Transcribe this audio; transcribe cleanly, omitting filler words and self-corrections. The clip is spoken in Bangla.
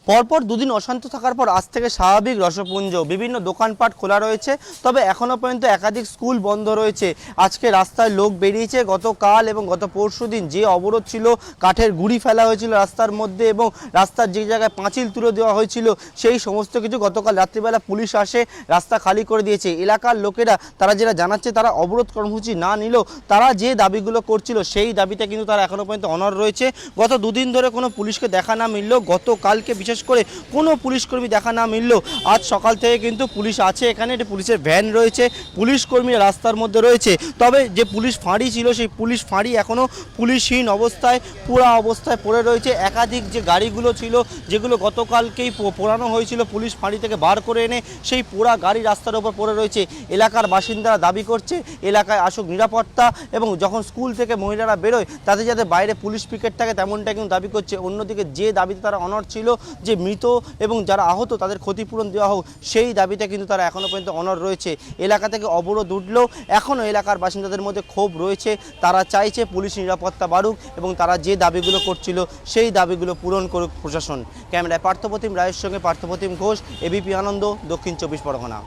পরপর দুদিন অশান্ত থাকার পর আজ থেকে স্বাভাবিক রসপুঞ্জ, বিভিন্ন দোকানপাট খোলা রয়েছে, তবে এখনও পর্যন্ত একাধিক স্কুল বন্ধ রয়েছে। আজকে রাস্তায় লোক বেরিয়েছে। গতকাল এবং গত পরশুদিন যে অবরোধ ছিল, কাঠের গুঁড়ি ফেলা হয়েছিল রাস্তার মধ্যে এবং রাস্তার যে জায়গায় পাঁচিল তুলে দেওয়া হয়েছিল, সেই সমস্ত কিছু গতকাল রাত্রিবেলা পুলিশ আসে, রাস্তা খালি করে দিয়েছে। এলাকার লোকেরা তারা যেটা জানাচ্ছে, তারা অবরোধ কর্মসূচি না নিলেও তারা যে দাবিগুলো করছিল সেই দাবিতে কিন্তু তারা এখনও পর্যন্ত অনড় রয়েছে। গত দুদিন ধরে কোনো পুলিশকে দেখা না মিললেও গতকালকে বিশেষ করে কোনো পুলিশকর্মী দেখা না মিললেও আজ সকাল থেকে কিন্তু পুলিশ আছে এখানে। একটি পুলিশের ভ্যান রয়েছে, পুলিশ কর্মীরা রাস্তার মধ্যে রয়েছে। তবে যে পুলিশ ফাঁড়ি ছিল, সেই পুলিশ ফাঁড়ি এখনও পুলিশহীন অবস্থায়, পুরা অবস্থায় পড়ে রয়েছে। একাধিক যে গাড়িগুলো ছিল, যেগুলো গতকালকেই পোড়ানো হয়েছিল, পুলিশ ফাঁড়ি থেকে বার করে এনে সেই পোড়া গাড়ি রাস্তার উপর পড়ে রয়েছে। এলাকার বাসিন্দারা দাবি করছে এলাকায় আসুক নিরাপত্তা, এবং যখন স্কুল থেকে মহিলারা বেরোয় তাতে যাতে বাইরে পুলিশ পিকেট থাকে তেমনটা কিন্তু দাবি করছে। অন্যদিকে যে দাবিতে তারা অনড় ছিল, যে মৃত এবং যারা আহত তাদের ক্ষতিপূরণ দেওয়া হোক, সেই দাবিতে কিন্তু তারা এখনও পর্যন্ত অনড় রয়েছে। এলাকা থেকে অবরোধ উঠলেও এখনও এলাকার বাসিন্দাদের মধ্যে ক্ষোভ রয়েছে। তারা চাইছে পুলিশ নিরাপত্তা বাড়ুক এবং তারা যে দাবিগুলো করছিল সেই দাবিগুলো পূরণ করুক প্রশাসন। ক্যামেরায় পার্থপ্রতিম রায়ের সঙ্গে পার্থপ্রতিম ঘোষ, এবিপি আনন্দ, দক্ষিণ 24 পরগনা।